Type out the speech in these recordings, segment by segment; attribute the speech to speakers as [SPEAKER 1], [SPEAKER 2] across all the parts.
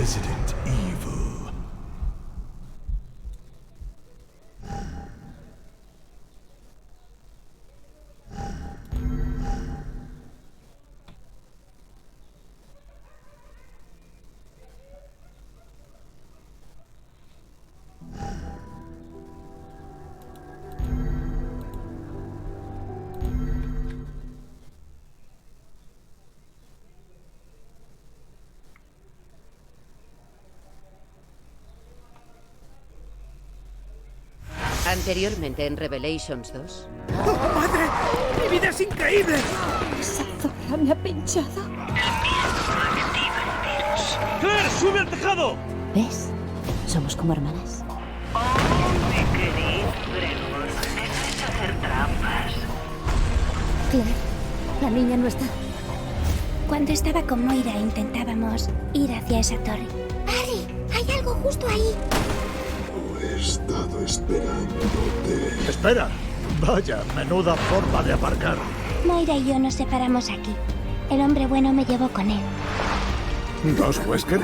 [SPEAKER 1] Resident Evil.
[SPEAKER 2] Anteriormente en Revelations 2.
[SPEAKER 3] ¡Oh, madre! ¡Mi vida es increíble!
[SPEAKER 4] Esa zorra me ha pinchado.
[SPEAKER 3] ¡Claire, sube al tejado!
[SPEAKER 4] ¿Ves? Somos como hermanas.
[SPEAKER 5] Me queréis, Bremor. Que no es hacer trampas.
[SPEAKER 4] Claire, la niña no está.
[SPEAKER 6] Cuando estaba con Moira intentábamos ir hacia esa torre. ¡Harry! ¡Hay algo justo ahí!
[SPEAKER 1] He estado esperándote.
[SPEAKER 3] ¡Espera! Vaya, menuda forma de aparcar.
[SPEAKER 6] Moira y yo nos separamos aquí. El hombre bueno me llevó con él.
[SPEAKER 1] ¿Dos Wesker?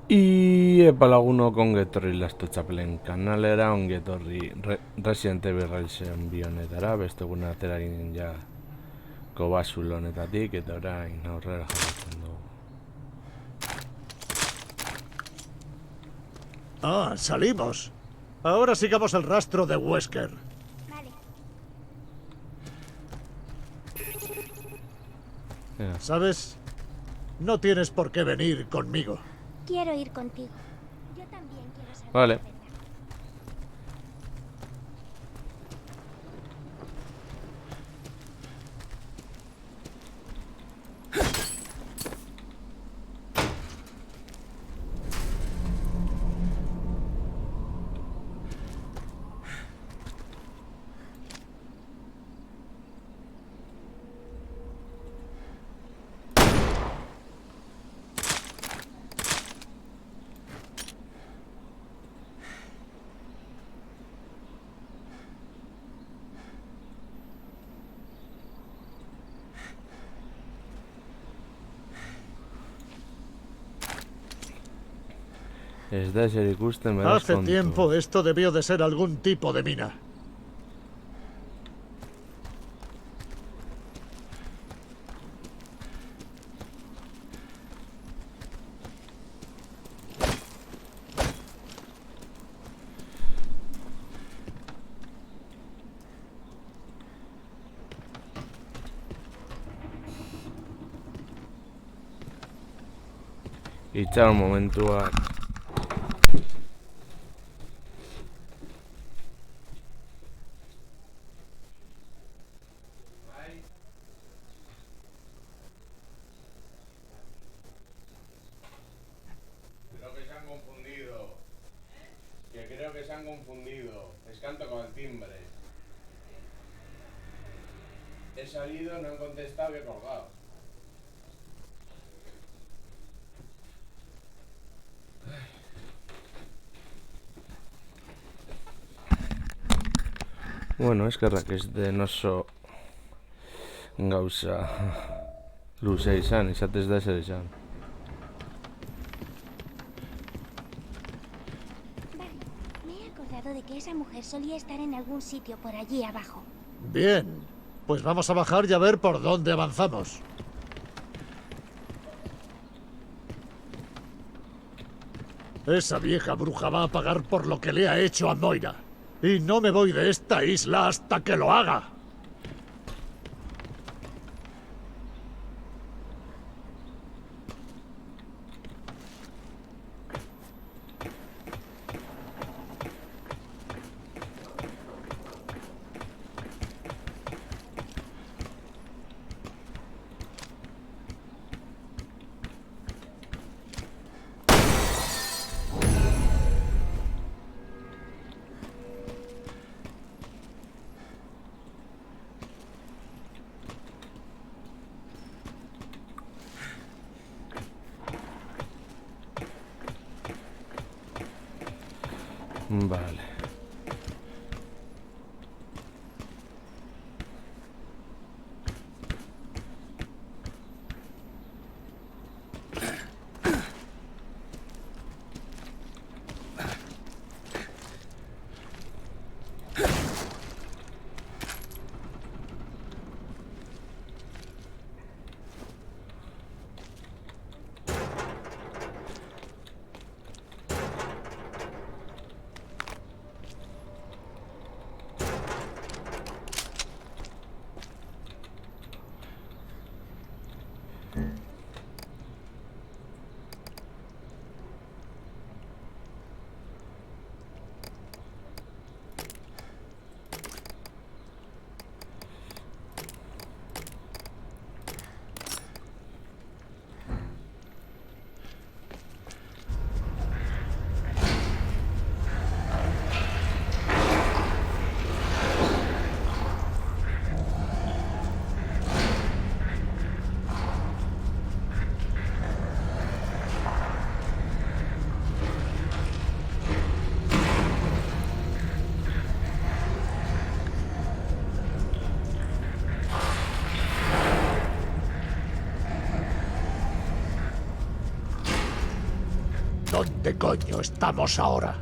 [SPEAKER 7] Y epalaguno kongetorri lasto txapelen kanalera, ongetorri Resident Evil Reisen bionetara, beste eguna atera ginen ja kobasul honetatik, eta orain aurrera jarratzen dugu.
[SPEAKER 3] Ah, salimos. Ahora sigamos el rastro de Wesker.
[SPEAKER 6] Vale.
[SPEAKER 3] ¿Sabes? No tienes por qué venir conmigo.
[SPEAKER 6] Quiero ir contigo. Yo también quiero saber.
[SPEAKER 7] Vale.
[SPEAKER 6] la verdad.
[SPEAKER 7] Ez da ezer ikusten beraz
[SPEAKER 3] Hace
[SPEAKER 7] kontu.
[SPEAKER 3] tiempo esto debió de ser algún tipo de mina.
[SPEAKER 7] Itxaron momentuak.
[SPEAKER 8] Creo que se han confundido. Que creo que se han confundido. Les canto con el timbre. He salido, no han contestado y he colgado.
[SPEAKER 7] Bueno, eskerrak ez den oso gauza luze izan, izatez da ezer izan.
[SPEAKER 6] Vale. Me he acordado de que esa mujer solía estar en algún sitio por allí abajo.
[SPEAKER 3] Bien. Pues vamos a bajar y a ver por dónde avanzamos. Esa vieja bruja va a pagar por lo que le ha hecho a Moira. Y no me voy de esta isla hasta que lo haga.
[SPEAKER 7] Vale.
[SPEAKER 3] ¿Dónde coño estamos ahora?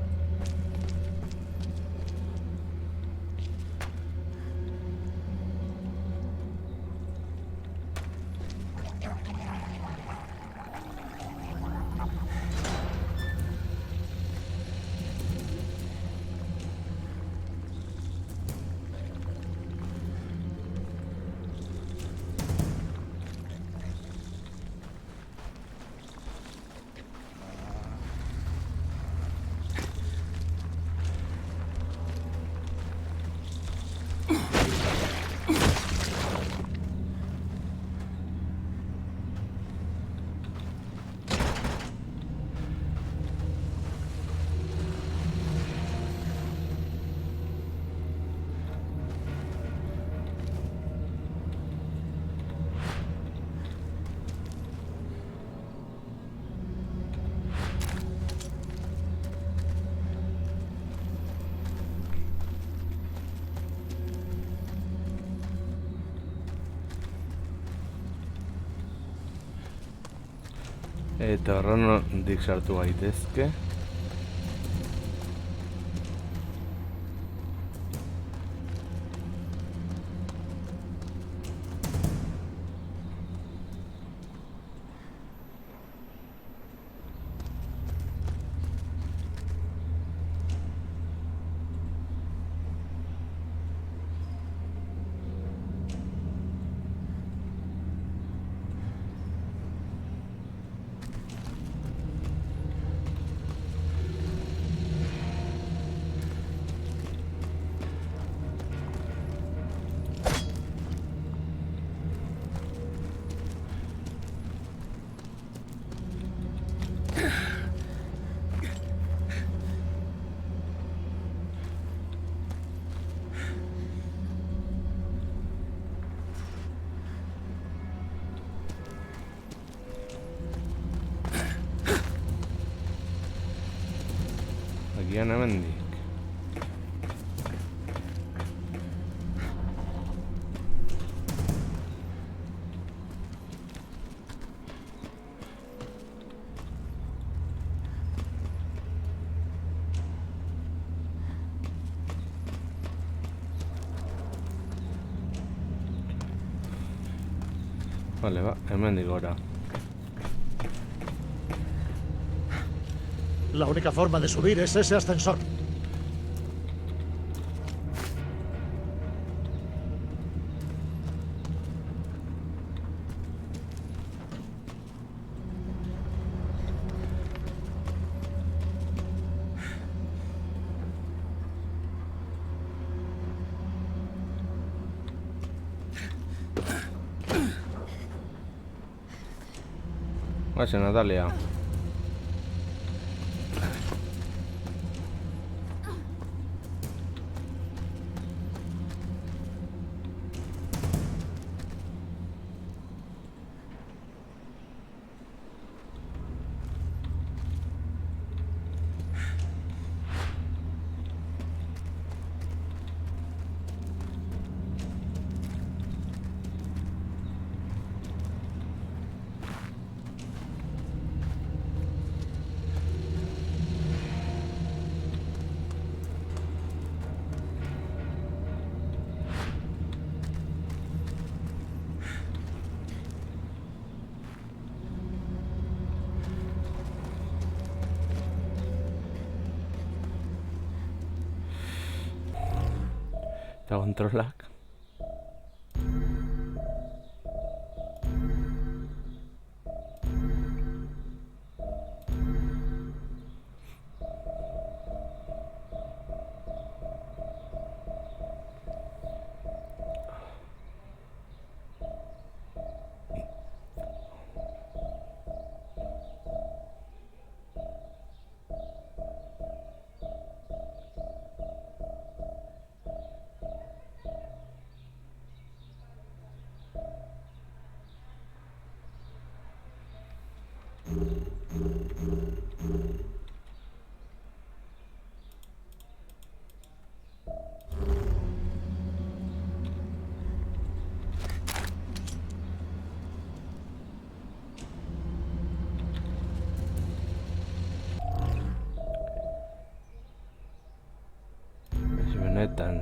[SPEAKER 7] Eta horrendik sartu gaitezke. Agian hemendik. Vale, va, hemendik gora.
[SPEAKER 3] La única forma de subir es ese ascensor.
[SPEAKER 7] Vaya, Natalia. Eta kontrolak. Ez benetan.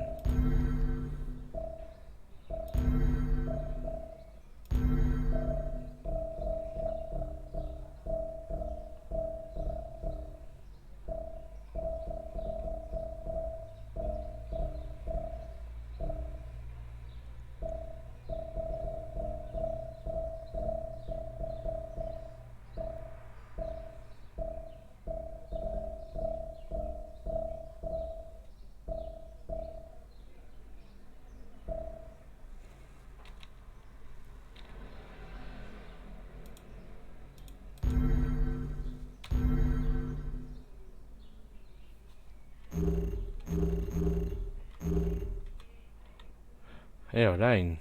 [SPEAKER 7] Orain.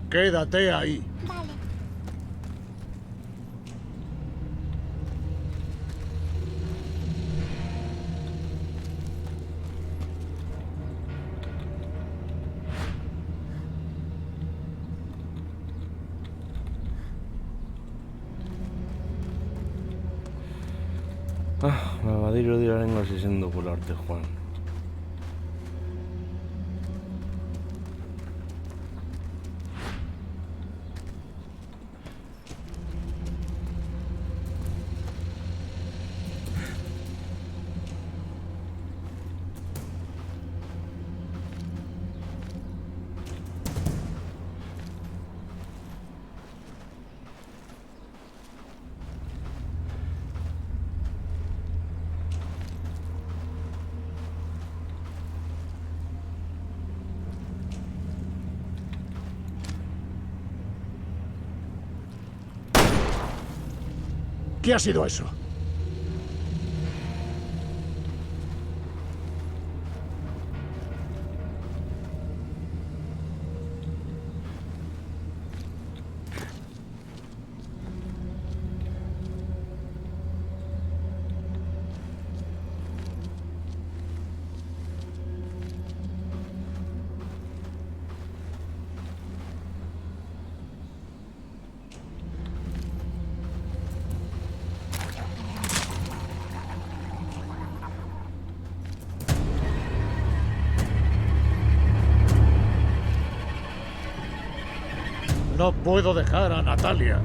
[SPEAKER 3] Quédate ahí.
[SPEAKER 6] Vale.
[SPEAKER 7] Badirudi oraingoz ezin dugula arte joan.
[SPEAKER 3] ¿Qué ha sido eso? No puedo dejar a Natalia.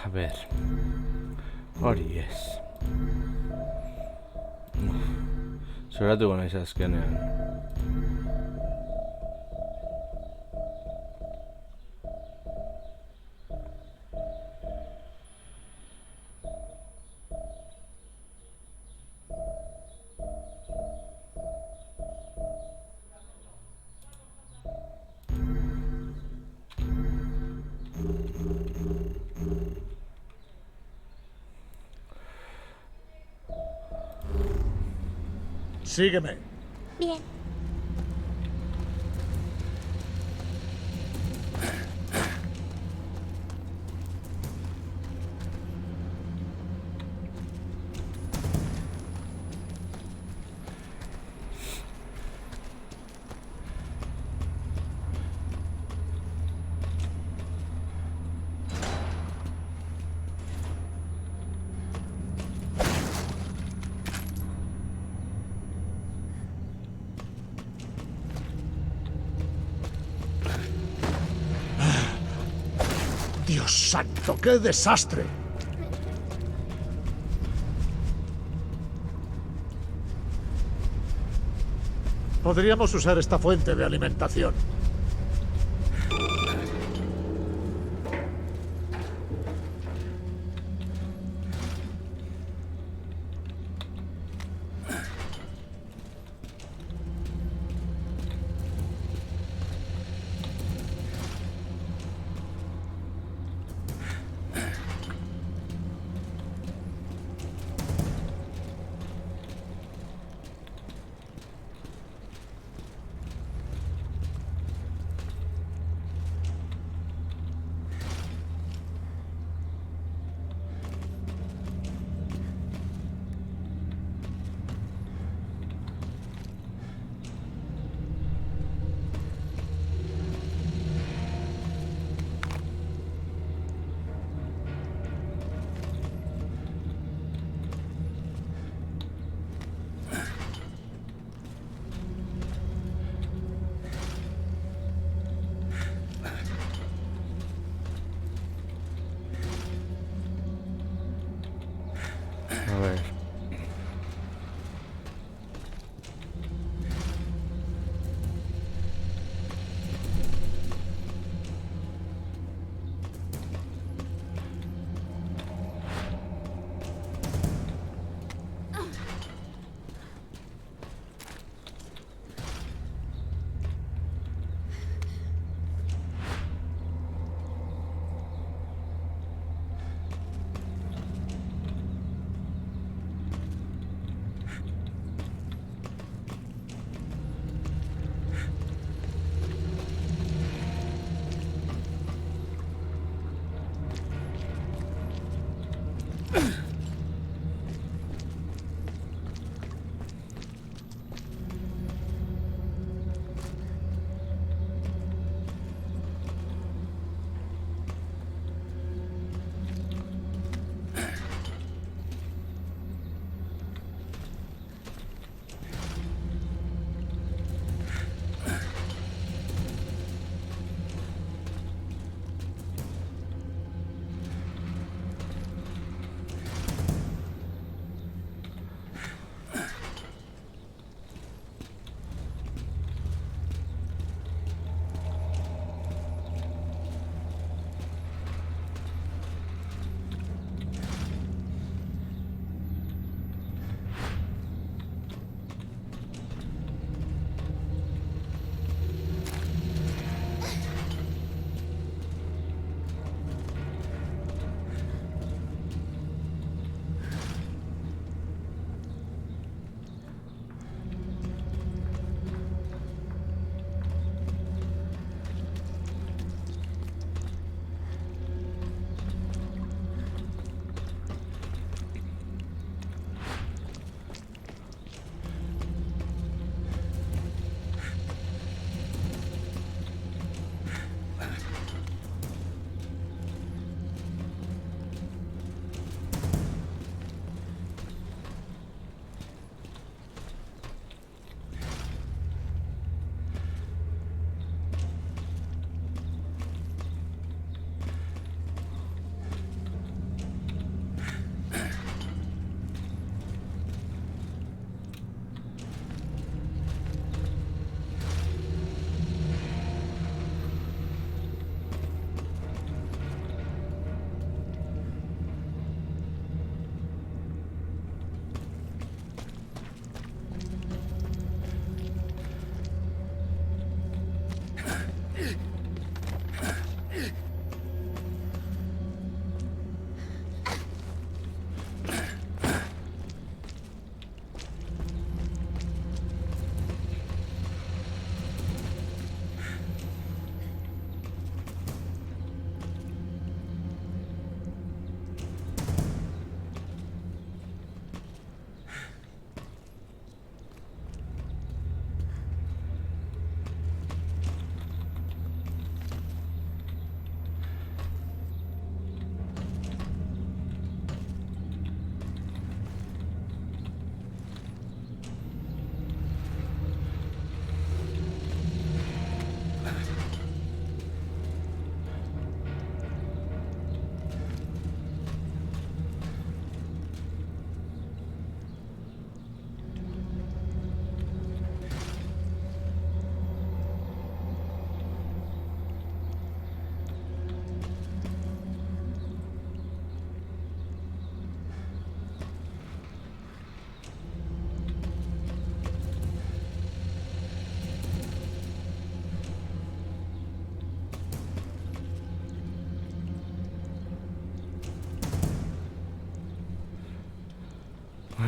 [SPEAKER 7] A ver. Hori ez. Zoratuko naiz azkenean.
[SPEAKER 3] Sígueme.
[SPEAKER 6] Bien.
[SPEAKER 3] Dios santo, qué desastre. Podríamos usar esta fuente de alimentación.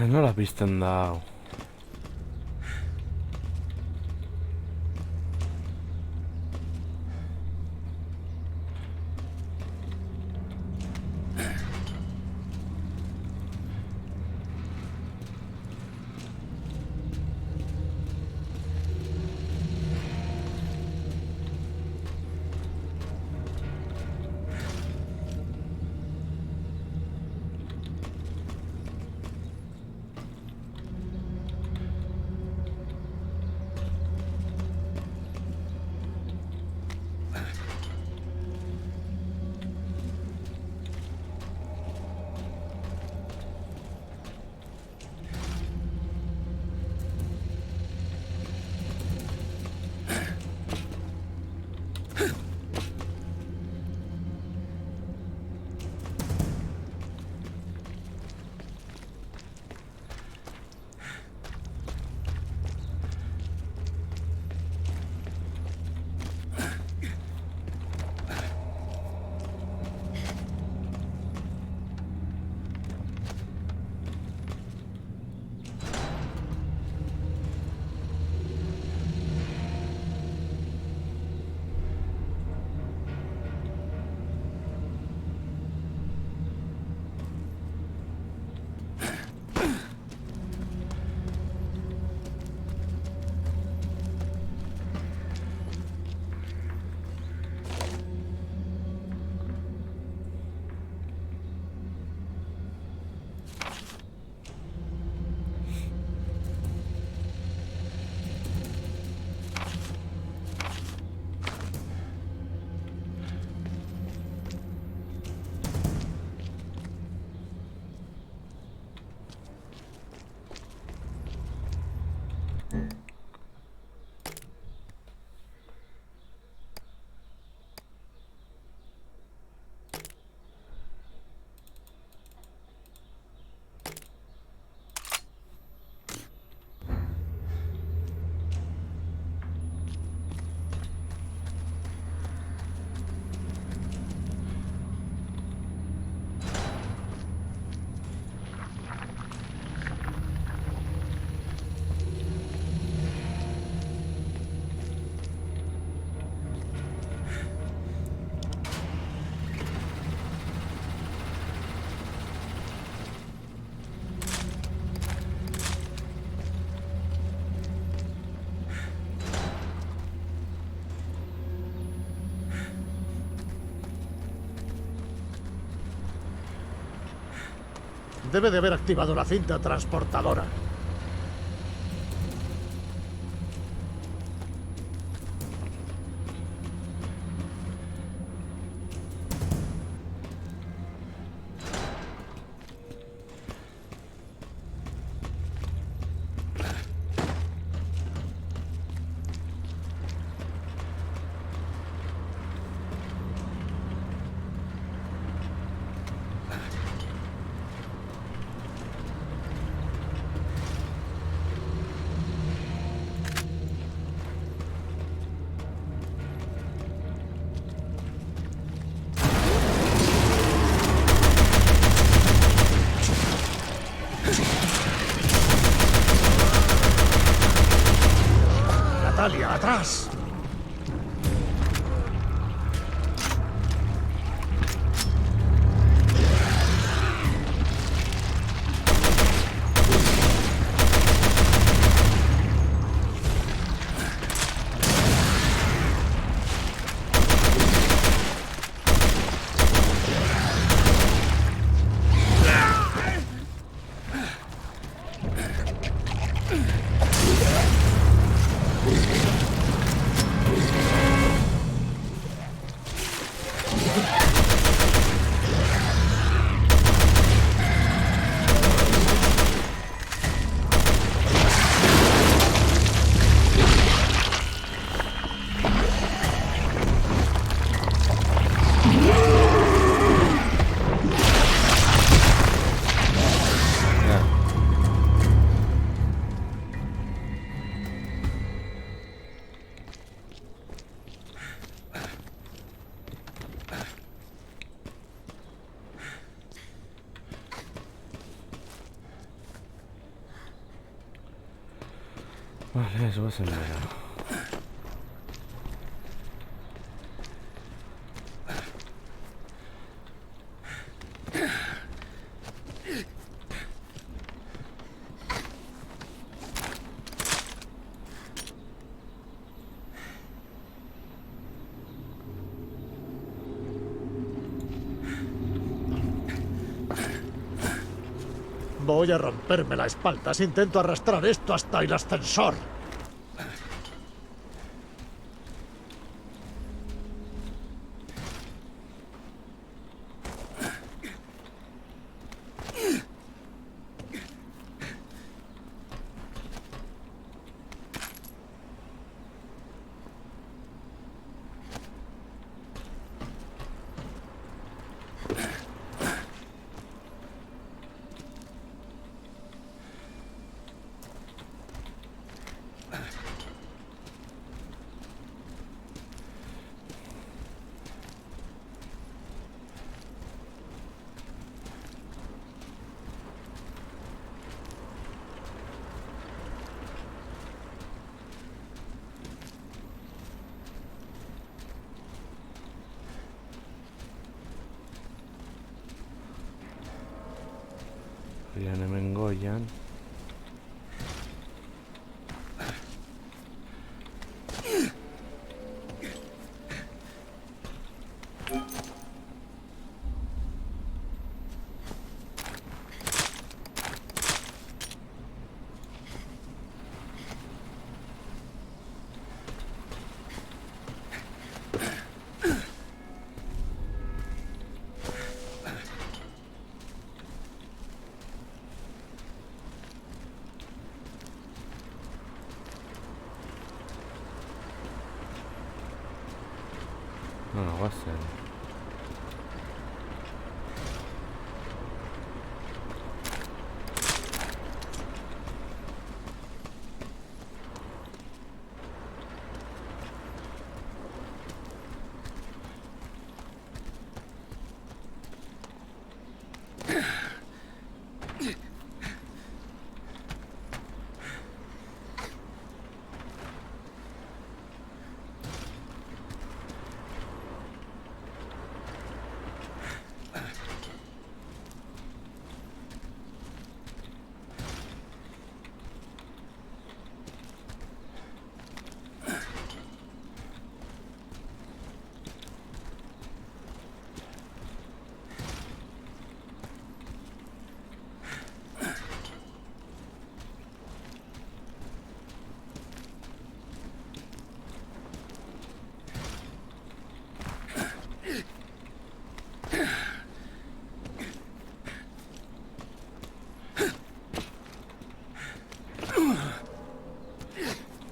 [SPEAKER 7] Nola pizten da hau?
[SPEAKER 3] Debe de haber activado la cinta transportadora. ¡Natalia, atrás!
[SPEAKER 7] Vale, eso va a
[SPEAKER 3] Voy a romperme la espalda si intento arrastrar esto hasta el ascensor. Viene Mengoyan. No, what's that?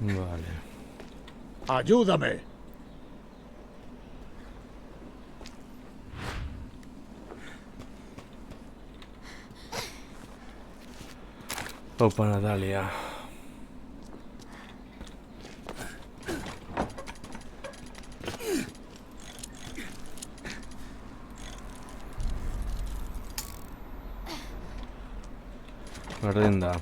[SPEAKER 3] Vale. ¡Ayúdame!
[SPEAKER 7] Opa, Natalia. Berdin da.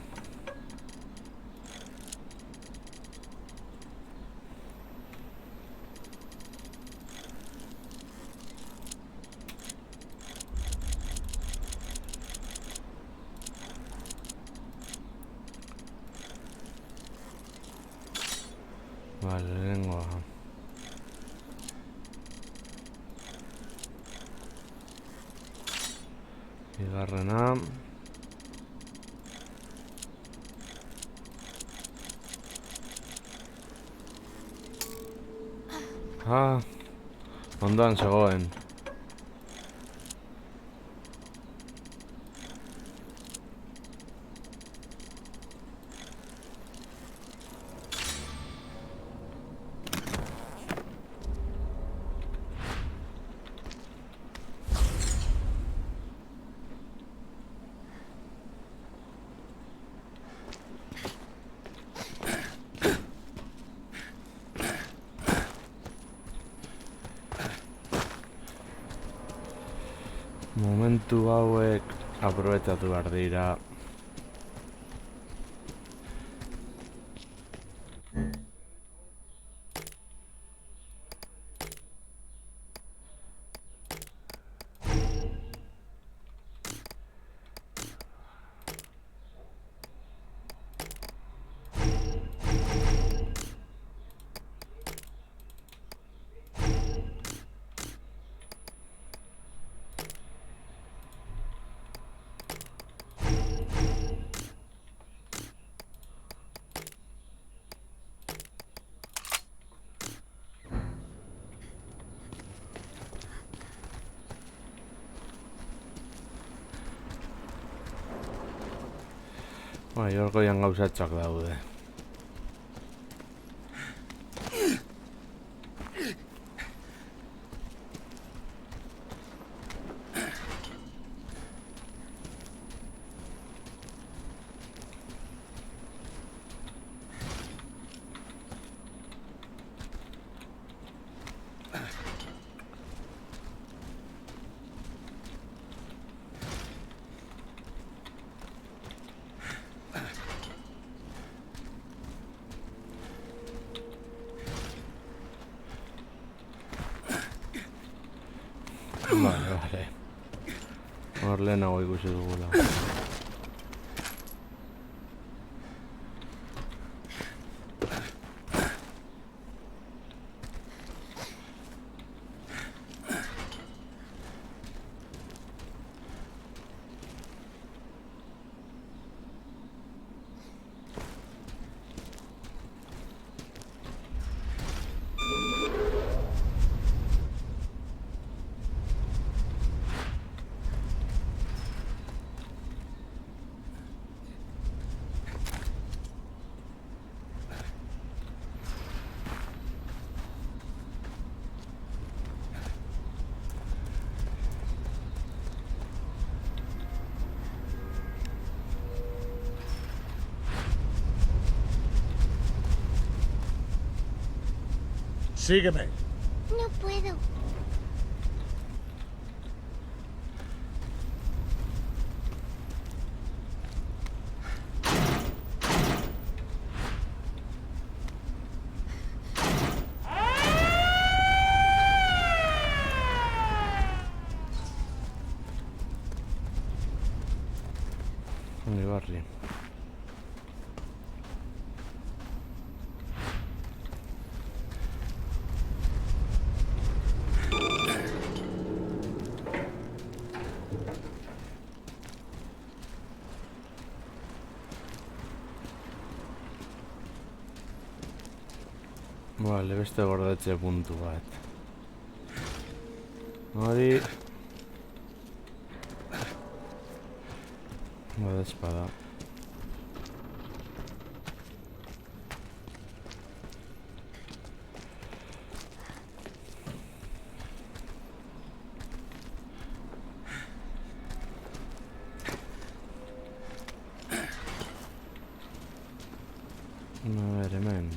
[SPEAKER 7] Vale, lengua. Bigarrena. Ah, ondoan zegoen. Momentu hauek aprobetxatu behar dira. Bai, hor goian gauzatxoak daude. Vale. Hor lehenago ikusi dugula.
[SPEAKER 3] Sígueme.
[SPEAKER 6] No puedo.
[SPEAKER 7] Mi barrio. Vale, beste gordatze puntu bat. Hori... Bada espada. A ver, hemen.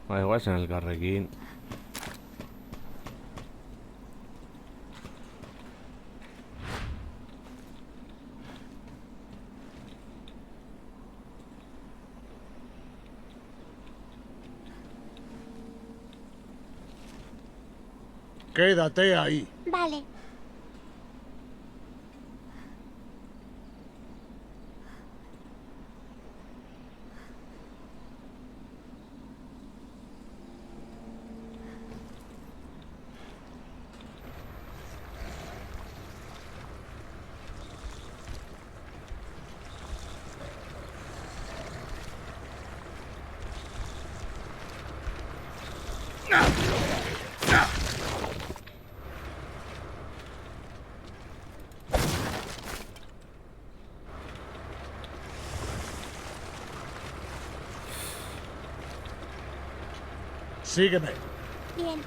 [SPEAKER 7] Bai, guazen elkarrekin.
[SPEAKER 3] Quédate ahí.
[SPEAKER 6] Vale.
[SPEAKER 3] Sígueme.
[SPEAKER 6] Bien.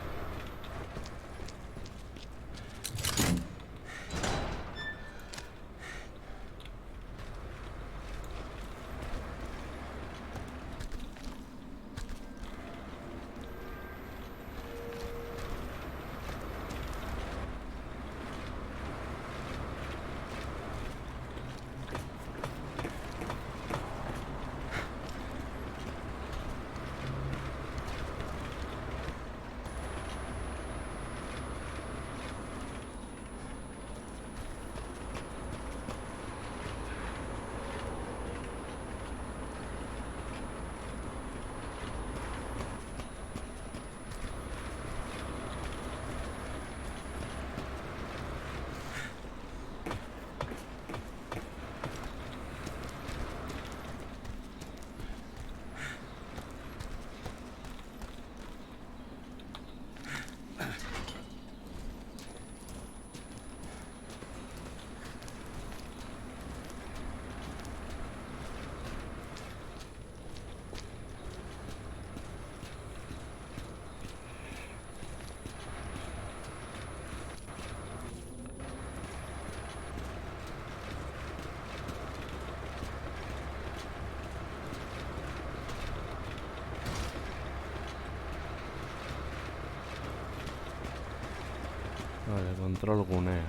[SPEAKER 7] Vale, kontrol gunea.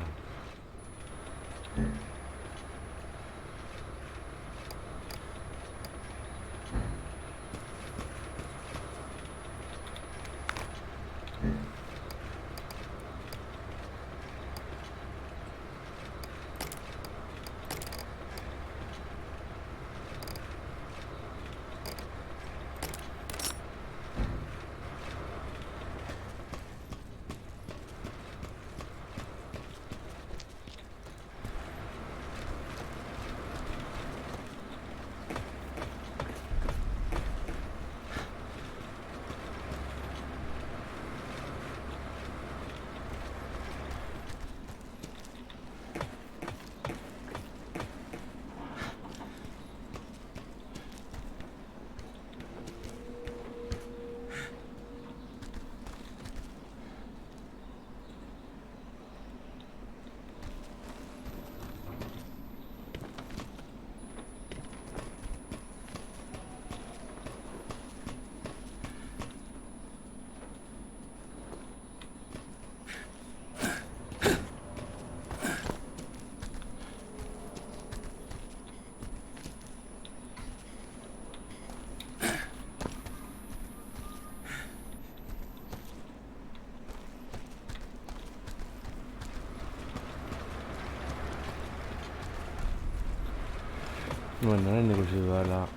[SPEAKER 7] Bueno, hemen ikusi dudala.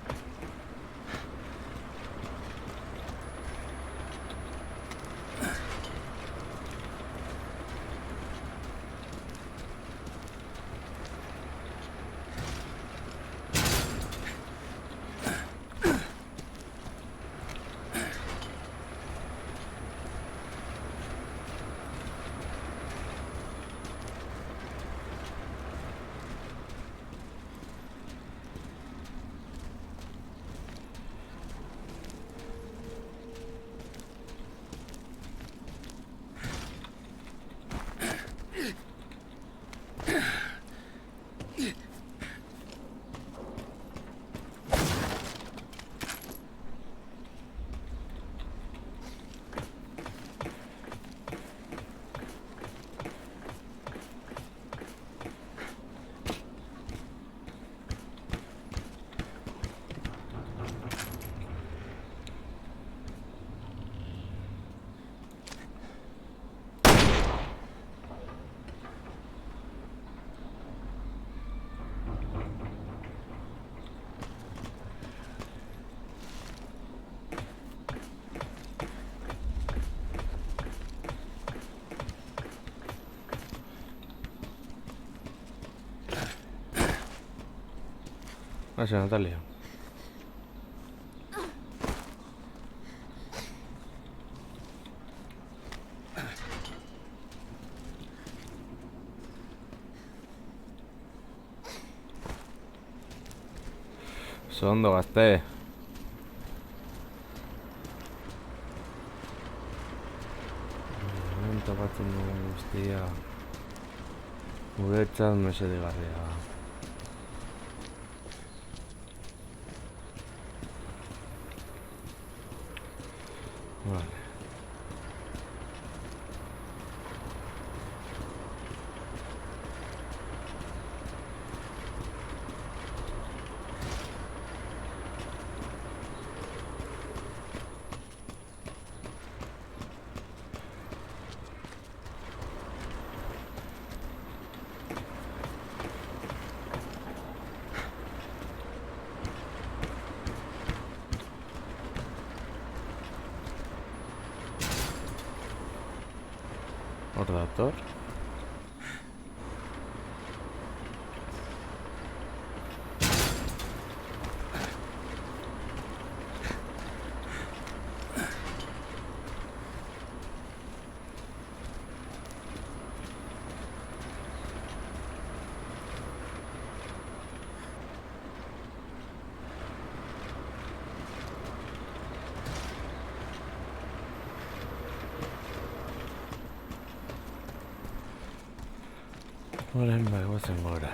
[SPEAKER 7] Gracias, Natalia. Ondo gazte. Hemen topatzen dugu guztia. Guretzat mesedegarria. Vale. Ordator. Orain bagoazen gora.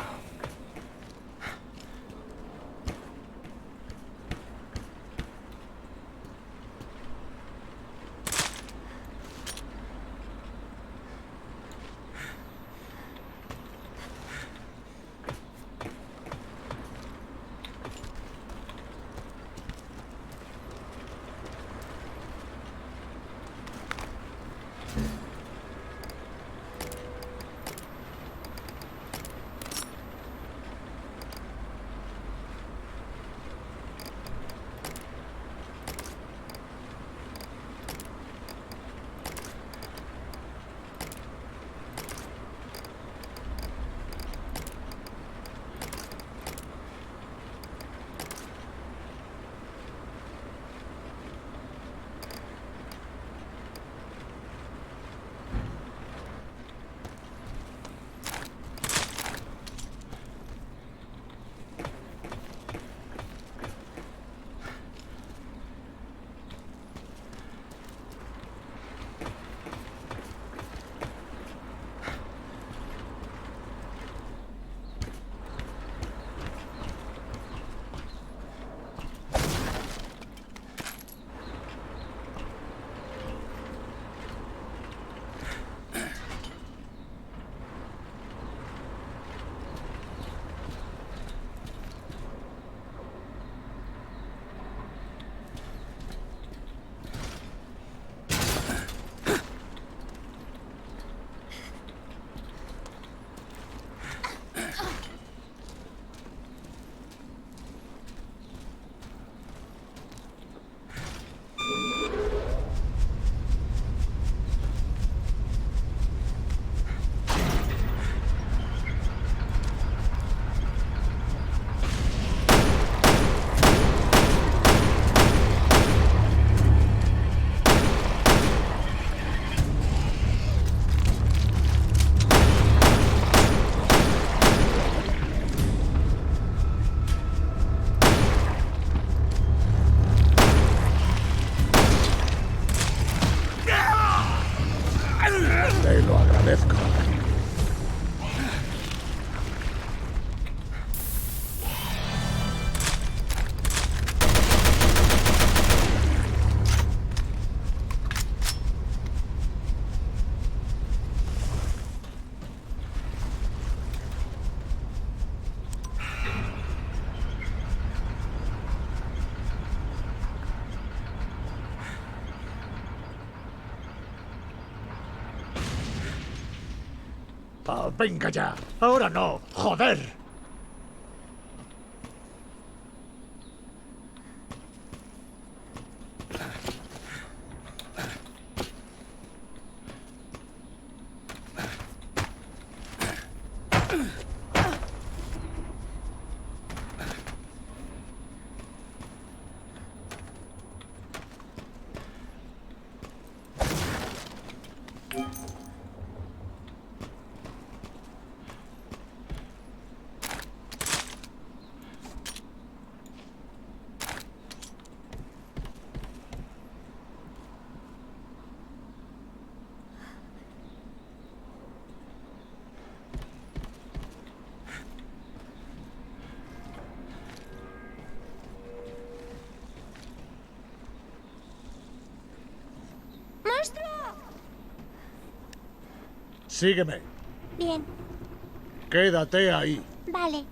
[SPEAKER 3] Te lo agradezco. Ah, venga ya. Ahora no. Joder.
[SPEAKER 6] ¡Monstruo!
[SPEAKER 3] Sígueme.
[SPEAKER 6] Bien,
[SPEAKER 3] Quédate ahí.
[SPEAKER 6] vale.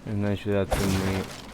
[SPEAKER 7] Una ciudad muy...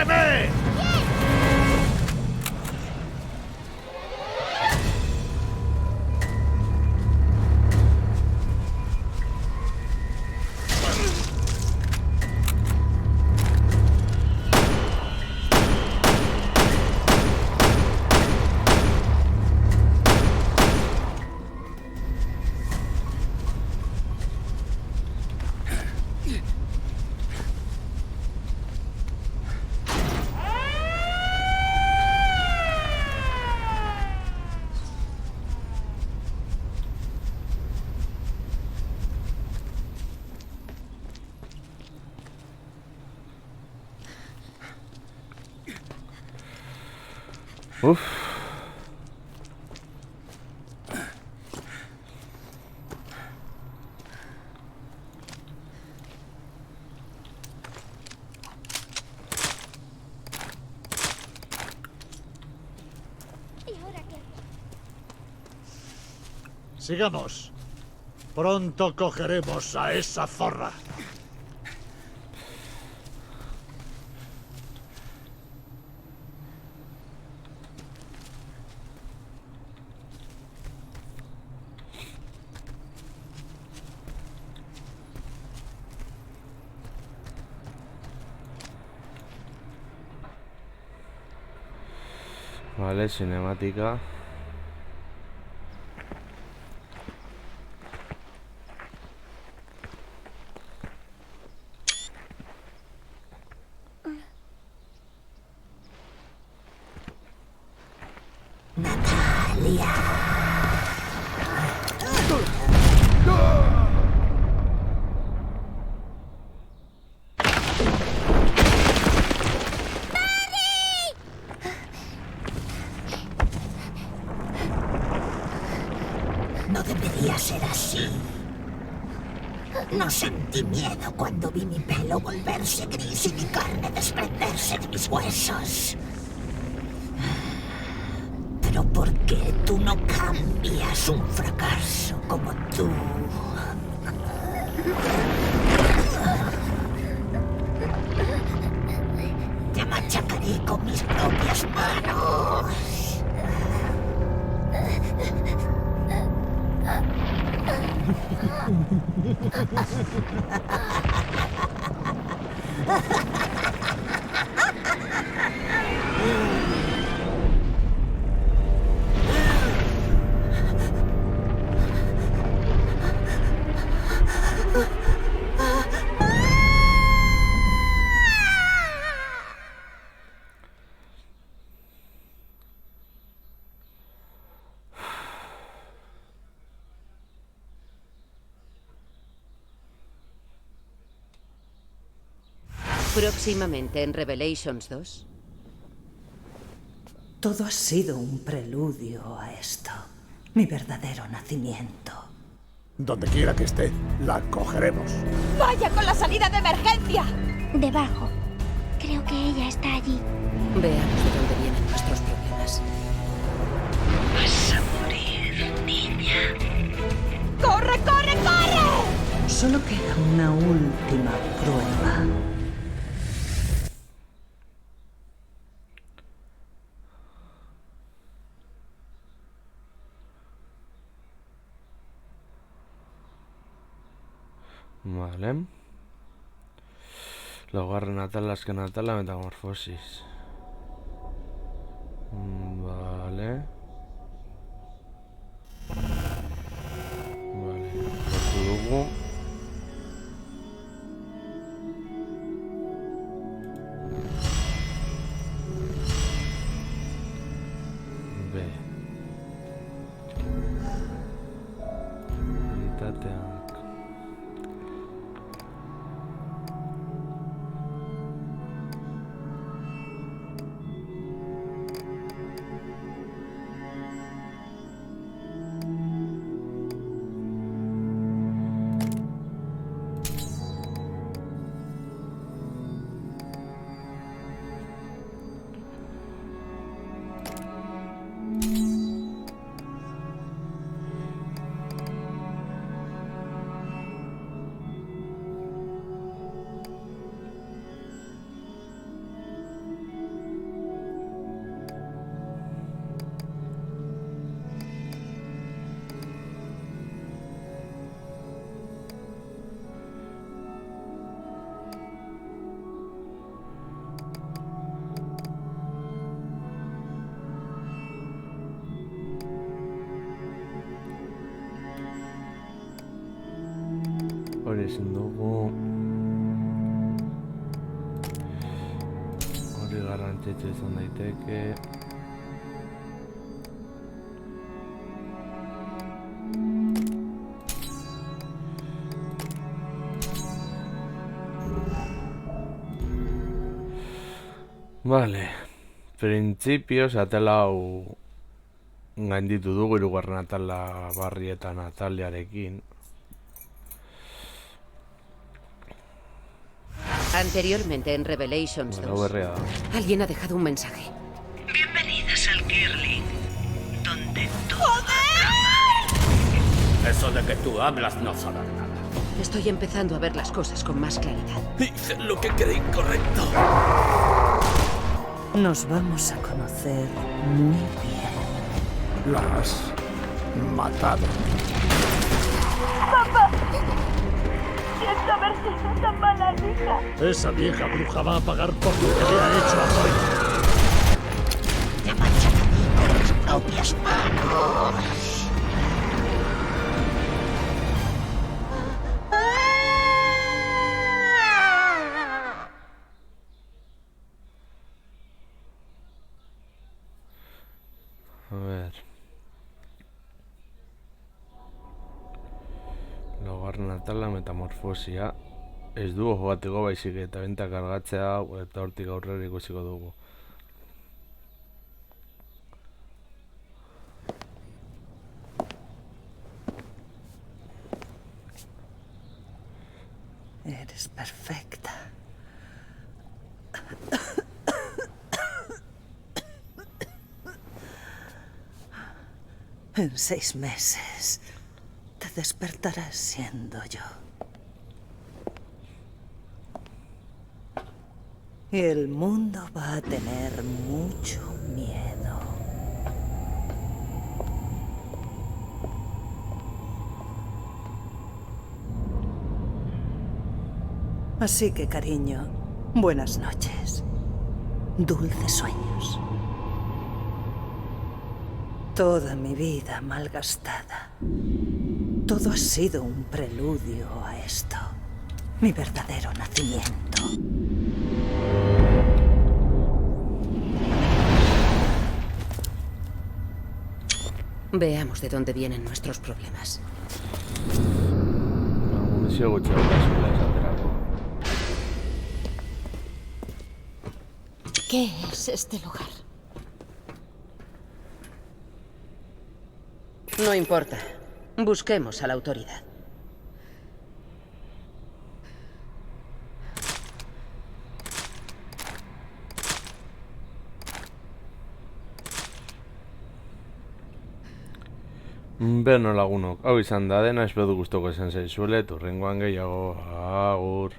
[SPEAKER 3] ¡Sígueme!
[SPEAKER 7] Uf.
[SPEAKER 3] Sigamos. Pronto cogeremos a esa zorra.
[SPEAKER 7] Vale, cinemática.
[SPEAKER 9] No debería ser así. No sentí miedo cuando vi mi pelo volverse gris y mi carne desprenderse de mis huesos. Pero ¿por qué tú no cambias un fracaso como tú? Te machacaré con mis propias manos.
[SPEAKER 2] Próximamente en Revelations 2.
[SPEAKER 10] Todo ha sido un preludio a esto. Mi verdadero nacimiento.
[SPEAKER 3] Donde quiera que esté, la cogeremos.
[SPEAKER 4] ¡Vaya con la salida de emergencia!
[SPEAKER 6] Debajo. Creo que ella está allí.
[SPEAKER 2] Veamos de dónde vienen nuestros problemas.
[SPEAKER 5] Vas a morir, niña.
[SPEAKER 4] ¡Corre, corre, corre!
[SPEAKER 10] Solo queda una última prueba.
[SPEAKER 7] Vale. Luego renatar las que natar la metamorfosis. Vale. Vale. Luego. B. Quítate a... Hori ezin dugu. Hori garrantzitsu izan daiteke. Vale, printzipioz atela hau gainditu dugu hirugarren atala Barry eta Nataliarekin.
[SPEAKER 2] Anteriormente en Revelations 2, alguien ha dejado un mensaje.
[SPEAKER 5] Bienvenidas al Kirling, donde todo...
[SPEAKER 11] Eso de que tú hablas no sabe nada.
[SPEAKER 2] Estoy empezando a ver las cosas con más claridad.
[SPEAKER 11] Hice lo que creí correcto.
[SPEAKER 10] Nos vamos a conocer muy bien.
[SPEAKER 1] La has matado.
[SPEAKER 5] ¡Papá! Siento haber sido tan mala hija.
[SPEAKER 3] Esa vieja bruja va a pagar por lo que le ha hecho a Moira.
[SPEAKER 9] Te manchan a mí con las propias manos.
[SPEAKER 7] A ver. Laugarren atala metamorfosia. Ez dugu jogateko baizik eta benta kargatzea eta hortik aurrera ikusiko dugu.
[SPEAKER 10] Eres perfecta. En 6 meses te despertarás siendo yo. Y el mundo va a tener mucho miedo. Así que, cariño, buenas noches. Dulces sueños. Toda mi vida malgastada. Todo ha sido un preludio a esto. Mi verdadero nacimiento.
[SPEAKER 2] Veamos de dónde vienen nuestros problemas.
[SPEAKER 4] ¿Qué es este lugar?
[SPEAKER 2] No importa. Busquemos a la autoridad.
[SPEAKER 7] Beno lagunok, hau izan da dena, espero gustoko izan zaizuela, hurrengoan gehiago, agur.